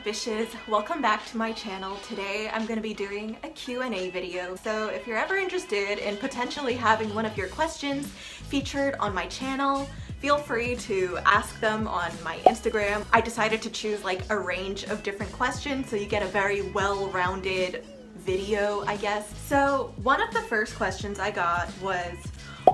Bishes, welcome back to my channel. Today I'm going to be doing a Q&A video. So if you're ever interested in potentially having one of your questions featured on my channel, feel free to ask them on my Instagram. I decided to choose like a range of different questions so you get a very well-rounded video, I guess. So one of the first questions I got was,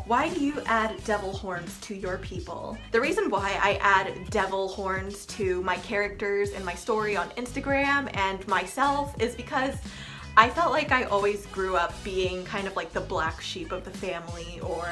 why do you add devil horns to your people? The reason why I add devil horns to my characters in my story on Instagram and myself is because I felt like I always grew up being kind of like the black sheep of the family, or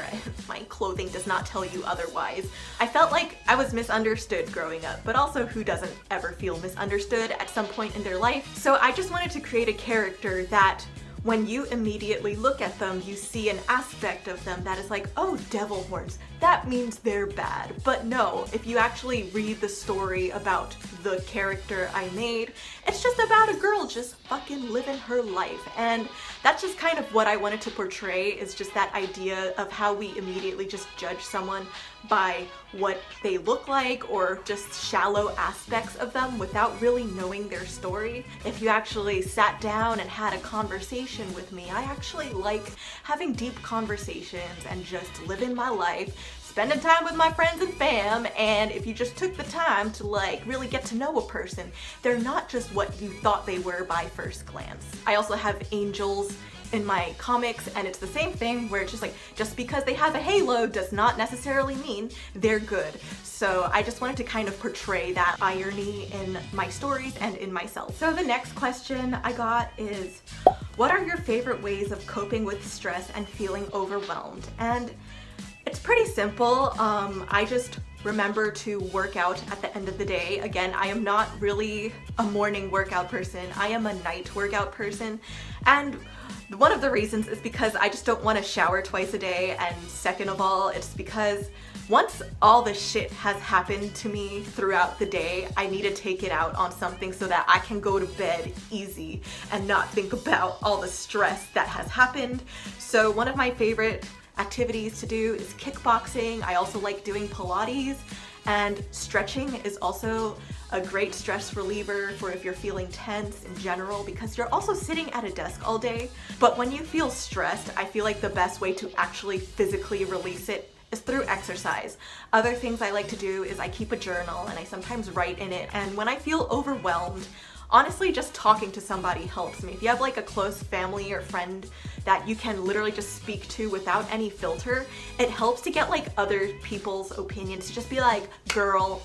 my clothing does not tell you otherwise. I felt like I was misunderstood growing up, but also who doesn't ever feel misunderstood at some point in their life? So I just wanted to create a character that when you immediately look at them, you see an aspect of them that is like, oh, devil horns, that means they're bad. But no, if you actually read the story about the character I made, it's just about a girl just fucking living her life. And that's just kind of what I wanted to portray, is just that idea of how we immediately just judge someone by what they look like or just shallow aspects of them without really knowing their story. If you actually sat down and had a conversation with me, I actually like having deep conversations and just living my life, spending time with my friends and fam. And if you just took the time to like really get to know a person, they're not just what you thought they were by first glance. I also have angels in my comics, and it's the same thing where it's just like, just because they have a halo does not necessarily mean they're good. So I just wanted to kind of portray that irony in my stories and in myself. So the next question I got is, what are your favorite ways of coping with stress and feeling overwhelmed? And it's pretty simple. I just remember to work out at the end of the day. Again, I am not really a morning workout person. I am a night workout person. And one of the reasons is because I just don't want to shower twice a day. And second of all, it's because once all the shit has happened to me throughout the day, I need to take it out on something so that I can go to bed easy and not think about all the stress that has happened. So one of my favorite activities to do is kickboxing. I also like doing Pilates, and stretching is also a great stress reliever for if you're feeling tense in general, because you're also sitting at a desk all day. But when you feel stressed, I feel like the best way to actually physically release it is through exercise. Other things I like to do is I keep a journal and I sometimes write in it, and when I feel overwhelmed, honestly, just talking to somebody helps me. If you have like a close family or friend that you can literally just speak to without any filter, it helps to get like other people's opinions. To just be like, girl,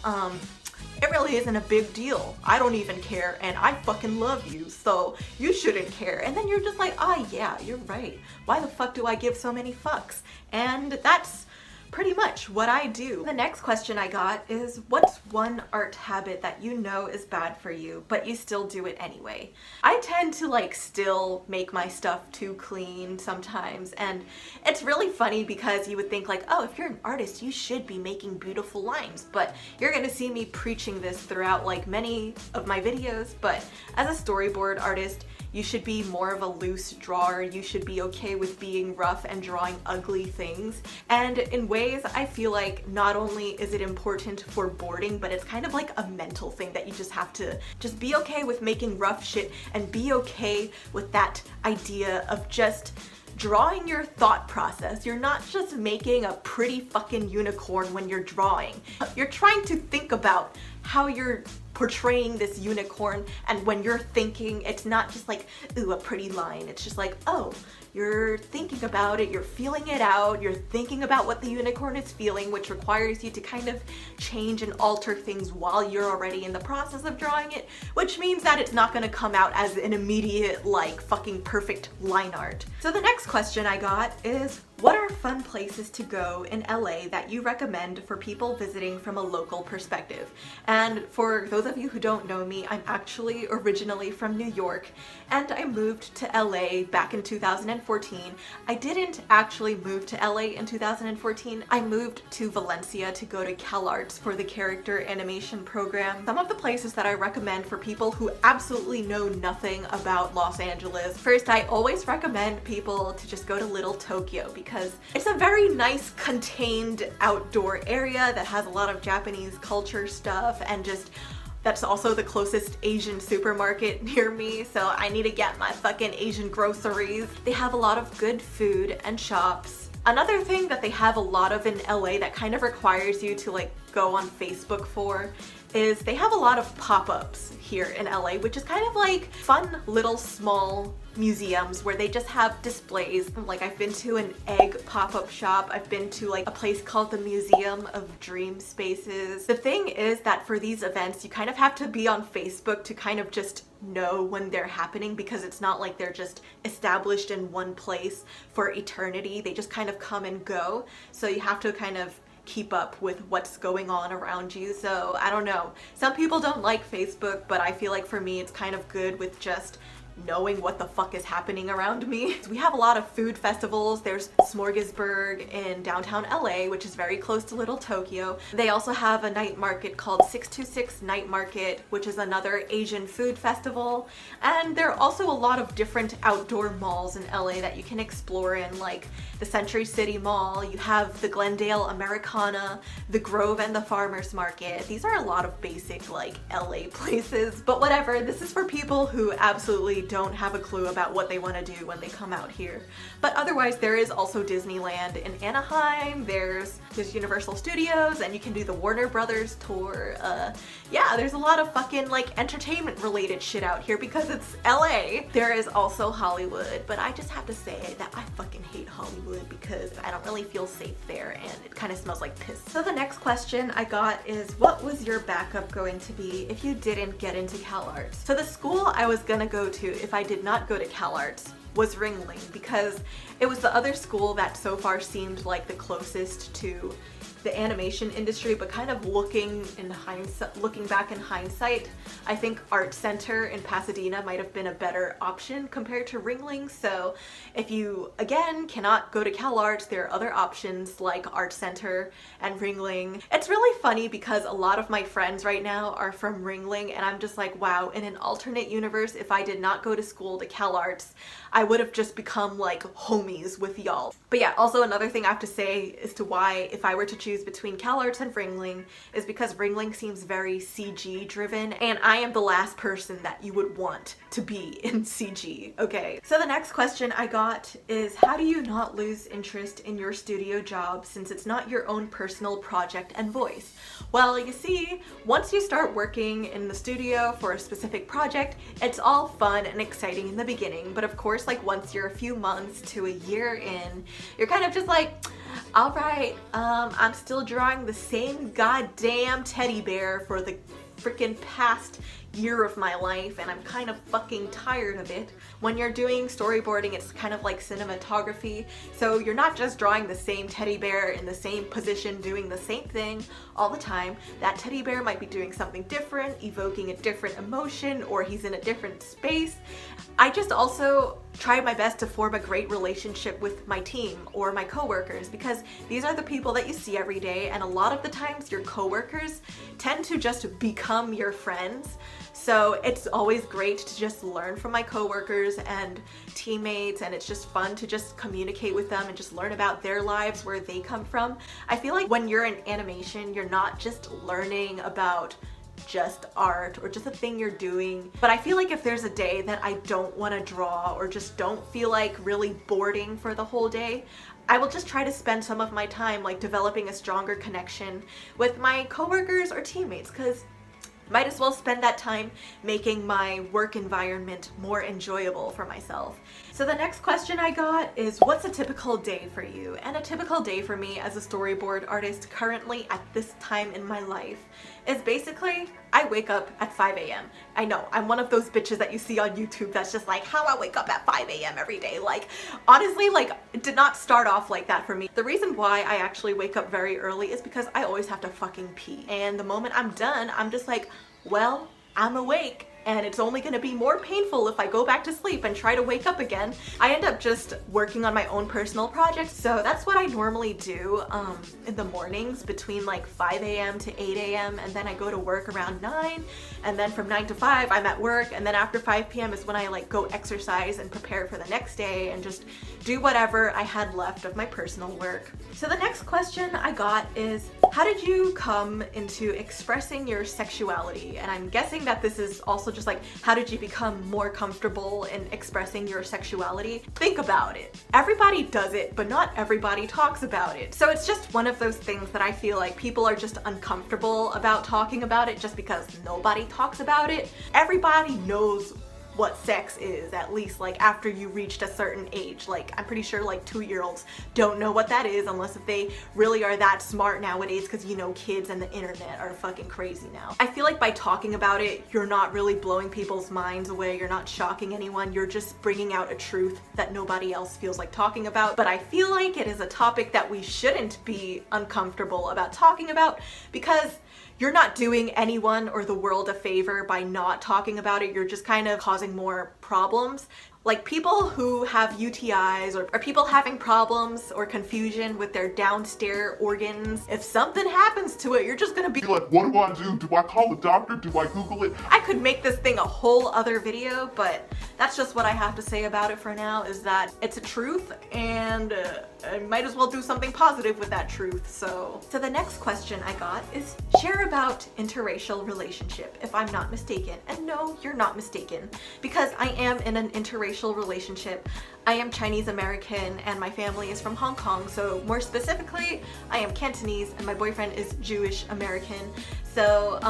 it really isn't a big deal. I don't even care, and I fucking love you, so you shouldn't care. And then you're just like, ah, yeah, you're right. Why the fuck do I give so many fucks? And that's pretty much what I do. The next question I got is, what's one art habit that you know is bad for you, but you still do it anyway? I tend to like still make my stuff too clean sometimes, and it's really funny because you would think like, oh, if you're an artist, you should be making beautiful lines, but you're gonna see me preaching this throughout like many of my videos. But as a storyboard artist, you should be more of a loose drawer. You should be okay with being rough and drawing ugly things. And in ways, I feel like not only is it important for boarding, but it's kind of like a mental thing that you just have to just be okay with making rough shit and be okay with that idea of just drawing your thought process. You're not just making a pretty fucking unicorn when you're drawing. You're trying to think about how you're portraying this unicorn, and when you're thinking, it's not just like, ooh, a pretty line. It's just like, oh, you're thinking about it, you're feeling it out, you're thinking about what the unicorn is feeling, which requires you to kind of change and alter things while you're already in the process of drawing it, which means that it's not gonna come out as an immediate, like, fucking perfect line art. So the next question I got is, what are fun places to go in LA that you recommend for people visiting from a local perspective? And for those of you who don't know me, I'm actually originally from New York, and I moved to LA back in 2014. I didn't actually move to LA in 2014. I moved to Valencia to go to CalArts for the character animation program. Some of the places that I recommend for people who absolutely know nothing about Los Angeles. First, I always recommend people to just go to Little Tokyo, because it's a very nice contained outdoor area that has a lot of Japanese culture stuff, and just That's also the closest Asian supermarket near me, so I need to get my fucking Asian groceries. They have a lot of good food and shops. Another thing that they have a lot of in LA that kind of requires you to like go on Facebook for is they have a lot of pop-ups here in LA, which is kind of like fun little small museums where they just have displays. Like I've been to an egg pop-up shop, I've been to like a place called the Museum of Dream Spaces. The thing is that for these events you kind of have to be on Facebook to kind of just know when they're happening, because it's not like they're just established in one place for eternity. They just kind of come and go, so you have to kind of keep up with what's going on around you. So I don't know, some people don't like Facebook, but I feel like for me it's kind of good with just knowing what the fuck is happening around me. We have a lot of food festivals. There's Smorgasburg in downtown LA, which is very close to Little Tokyo. They also have a night market called 626 Night Market, which is another Asian food festival. And there are also a lot of different outdoor malls in LA that you can explore in, like the Century City Mall. You have the Glendale Americana, the Grove, and the Farmers Market. These are a lot of basic like LA places, but whatever. This is for people who absolutely don't have a clue about what they want to do when they come out here. But otherwise, there is also Disneyland in Anaheim, there's Universal Studios, and you can do the Warner Brothers tour. Yeah, there's a lot of fucking like entertainment related shit out here because it's LA. There is also Hollywood, but I just have to say that I fucking hate Hollywood because I don't really feel safe there and it kind of smells like piss. So the next question I got is, what was your backup going to be if you didn't get into CalArts? So the school I was gonna go to if I did not go to CalArts was Ringling, because it was the other school that so far seemed like the closest to the animation industry, but kind of looking back in hindsight, I think Art Center in Pasadena might have been a better option compared to Ringling. So if you again cannot go to CalArts, there are other options like Art Center and Ringling. It's really funny because a lot of my friends right now are from Ringling, and I'm just like, wow, in an alternate universe, if I did not go to school to CalArts, I would have just become like homies with y'all. But yeah, also another thing I have to say as to why if I were to choose between CalArts and Ringling is because Ringling seems very CG driven, and I am the last person that you would want to be in CG, okay? So the next question I got is, how do you not lose interest in your studio job since it's not your own personal project and voice? Well, you see, once you start working in the studio for a specific project, it's all fun and exciting in the beginning, but of course, like once you're a few months to a year in, you're kind of just like, all right, I'm still drawing the same goddamn teddy bear for the freaking past year of my life, and I'm kind of fucking tired of it. When you're doing storyboarding, it's kind of like cinematography, so you're not just drawing the same teddy bear in the same position doing the same thing all the time. That teddy bear might be doing something different, evoking a different emotion, or he's in a different space. I just also try my best to form a great relationship with my team or my coworkers, because these are the people that you see every day, and a lot of the times your coworkers tend to just become your friends. So it's always great to just learn from my coworkers and teammates, and it's just fun to just communicate with them and just learn about their lives, where they come from. I feel like when you're in animation, you're not just learning about just art or just a thing you're doing, but I feel like if there's a day that I don't want to draw or just don't feel like really boarding for the whole day, I will just try to spend some of my time like developing a stronger connection with my coworkers or teammates, because might as well spend that time making my work environment more enjoyable for myself. So the next question I got is, what's a typical day for you? And a typical day for me as a storyboard artist currently at this time in my life is basically I wake up at 5 a.m. I know, I'm one of those bitches that you see on YouTube that's just like, how I wake up at 5 a.m. every day. Like, honestly, like, it did not start off like that for me. The reason why I actually wake up very early is because I always have to fucking pee. And the moment I'm done, I'm just like, well, I'm awake. And it's only going to be more painful if I go back to sleep and try to wake up again. I end up just working on my own personal projects, so that's what I normally do in the mornings between like 5 a.m. to 8 a.m. and then I go to work around 9, and then from 9 to 5 I'm at work, and then after 5 p.m. is when I like go exercise and prepare for the next day and just do whatever I had left of my personal work. So the next question I got is, How did you come into expressing your sexuality? And I'm guessing that this is also just like, how did you become more comfortable in expressing your sexuality? Think about it. Everybody does it, but not everybody talks about it. So it's just one of those things that I feel like people are just uncomfortable about talking about it just because nobody talks about it. Everybody knows what sex is, at least like after you reached a certain age. Like I'm pretty sure like 2-year-olds don't know what that is unless if they really are that smart nowadays, because you know kids and the internet are fucking crazy now. I feel like by talking about it, you're not really blowing people's minds away, you're not shocking anyone, you're just bringing out a truth that nobody else feels like talking about. But I feel like it is a topic that we shouldn't be uncomfortable about talking about, because you're not doing anyone or the world a favor by not talking about it. You're just kind of causing more problems. Like people who have UTIs or people having problems or confusion with their downstairs organs, if something happens to it, you're just gonna be like, what do I do? Do I call the doctor? Do I Google it? I could make this thing a whole other video, but that's just what I have to say about it for now, is that it's a truth, and I might as well do something positive with that truth. So the next question I got is, share about interracial relationship, if I'm not mistaken. And no, you're not mistaken, because I am in an interracial relationship. I am Chinese American and my family is from Hong Kong, so more specifically I am Cantonese and my boyfriend is Jewish American. So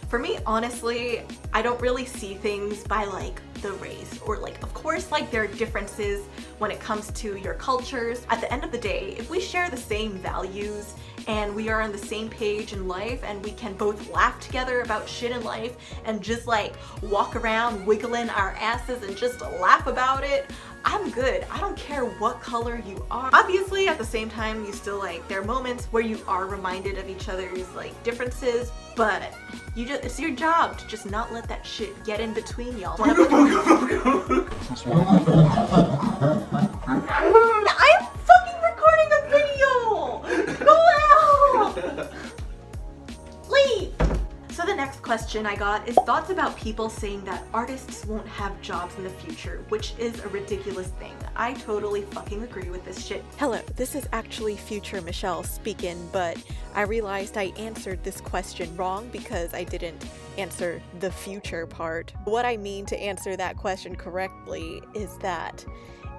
for me, honestly, I don't really see things by like the race, or like, of course, like there are differences when it comes to your cultures. At the end of the day, if we share the same values and we are on the same page in life and we can both laugh together about shit in life and just like walk around wiggling our asses and just laugh about it, I'm good. I don't care what color you are. Obviously, at the same time, you still like, there are moments where you are reminded of each other's like differences, but it's your job to just not let that shit get in between y'all. I'm fucking recording a video! Go out! Leave! So the next question I got is thoughts about people saying that artists won't have jobs in the future, which is a ridiculous thing. I totally fucking agree with this shit. Hello, this is actually future Michelle speaking, but I realized I answered this question wrong because I didn't answer the future part. What I mean to answer that question correctly is that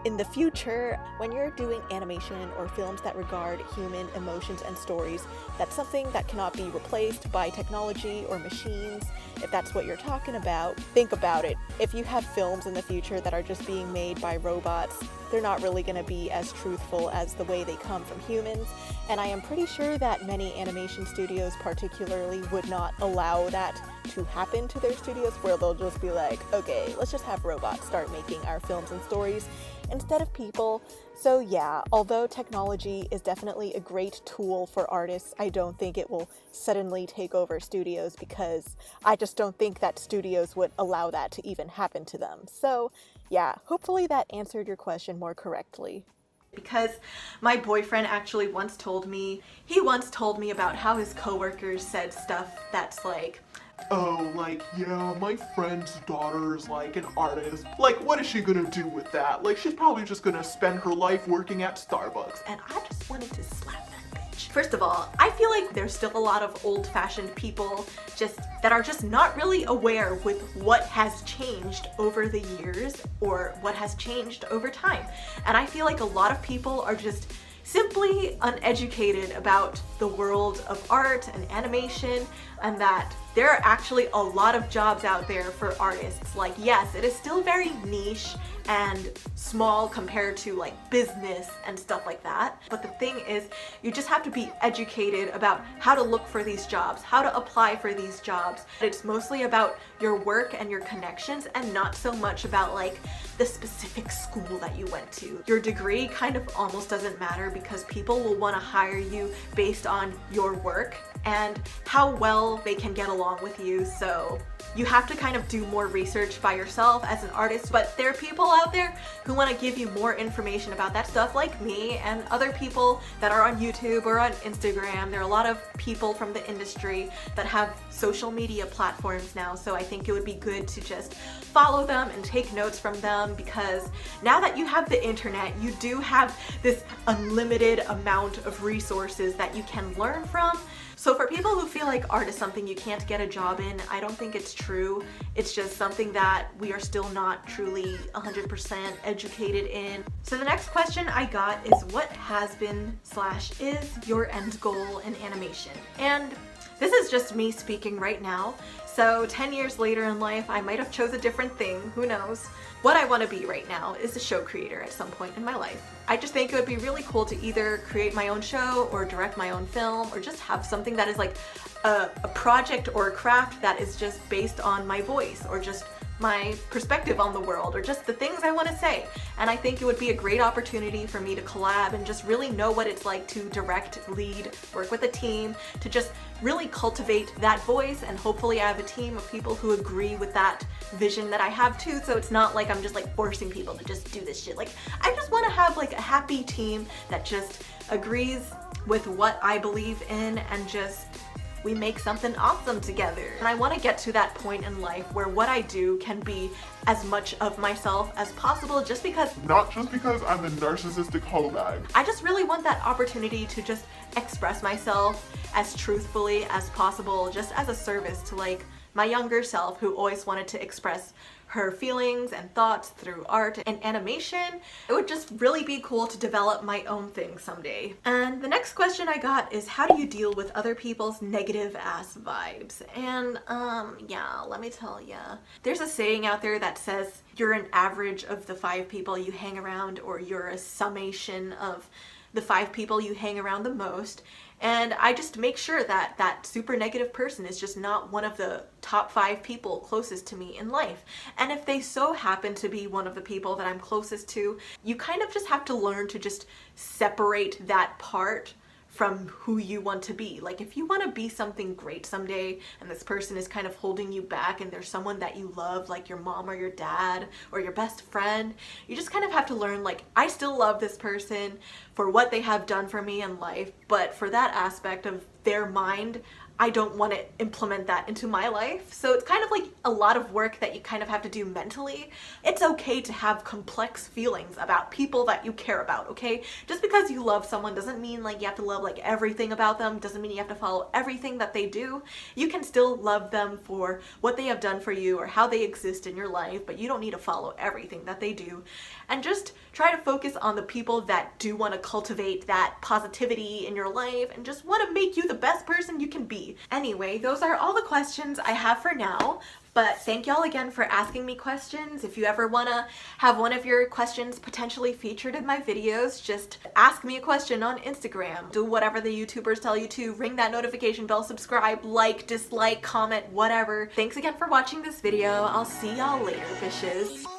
in the future, when you're doing animation or films that regard human emotions and stories, that's something that cannot be replaced by technology or machines. If that's what you're talking about, think about it. If you have films in the future that are just being made by robots, they're not really going to be as truthful as the way they come from humans. And I am pretty sure that many animation studios particularly would not allow that to happen to their studios, where they'll just be like, okay, let's just have robots start making our films and stories instead of people. So yeah, although technology is definitely a great tool for artists, I don't think it will suddenly take over studios, because I just don't think that studios would allow that to even happen to them. So yeah, hopefully that answered your question more correctly. Because my boyfriend actually once told me about how his coworkers said stuff that's like, oh, like, yeah, my friend's daughter's like an artist. Like, what is she gonna do with that? Like, she's probably just gonna spend her life working at Starbucks. and I just wanted to slap that bitch. First of all, I feel like there's still a lot of old-fashioned people that are just not really aware with what has changed over the years or what has changed over time. And I feel like a lot of people are just simply uneducated about the world of art and animation, and that there are actually a lot of jobs out there for artists. Like, yes, it is still very niche and small compared to like business and stuff like that. But the thing is, you just have to be educated about how to look for these jobs, how to apply for these jobs. It's mostly about your work and your connections, and not so much about like the specific school that you went to. Your degree kind of almost doesn't matter, because people will want to hire you based on your work and how well they can get along with you. So you have to kind of do more research by yourself as an artist, but there are people out there who want to give you more information about that stuff, like me and other people that are on YouTube or on Instagram. There are a lot of people from the industry that have social media platforms now, so I think it would be good to just follow them and take notes from them, because now that you have the internet, you do have this unlimited amount of resources that you can learn from. So for people who feel like art is something you can't get a job in, I don't think it's true. It's just something that we are still not truly 100% educated in. So the next question I got is, what has been / is your end goal in animation? And this is just me speaking right now. So 10 years later in life, I might have chose a different thing, who knows. What I want to be right now is a show creator at some point in my life. I just think it would be really cool to either create my own show or direct my own film, or just have something that is like a project or a craft that is just based on my voice, or just my perspective on the world, or just the things I want to say. And I think it would be a great opportunity for me to collab and just really know what it's like to direct, lead, work with a team, to just really cultivate that voice. And hopefully I have a team of people who agree with that vision that I have too, so it's not like I'm just like forcing people to just do this shit. Like, I just want to have like a happy team that just agrees with what I believe in, and just we make something awesome together. And I want to get to that point in life where what I do can be as much of myself as possible, not just because I'm a narcissistic hoe bag. I just really want that opportunity to just express myself as truthfully as possible, just as a service to like my younger self, who always wanted to express her feelings and thoughts through art and animation. It would just really be cool to develop my own thing someday. And the next question I got is, how do you deal with other people's negative ass vibes? And yeah, let me tell ya. There's a saying out there that says you're an average of the 5 people you hang around, or you're a summation of the 5 people you hang around the most. And I just make sure that that super negative person is just not one of the top 5 people closest to me in life. And if they so happen to be one of the people that I'm closest to, you kind of just have to learn to just separate that part from who you want to be. Like, if you want to be something great someday and this person is kind of holding you back, and there's someone that you love, like your mom or your dad or your best friend, you just kind of have to learn, like, I still love this person for what they have done for me in life, but for that aspect of their mind, I don't want to implement that into my life. So it's kind of like a lot of work that you kind of have to do mentally. It's okay to have complex feelings about people that you care about, okay? Just because you love someone doesn't mean like you have to love like everything about them, doesn't mean you have to follow everything that they do. You can still love them for what they have done for you or how they exist in your life, but you don't need to follow everything that they do. And just try to focus on the people that do want to cultivate that positivity in your life and just want to make you the best person you can be. Anyway, those are all the questions I have for now. But thank y'all again for asking me questions. If you ever want to have one of your questions potentially featured in my videos, just ask me a question on Instagram. Do whatever the YouTubers tell you to. Ring that notification bell, subscribe, like, dislike, comment, whatever. Thanks again for watching this video. I'll see y'all later, bitches.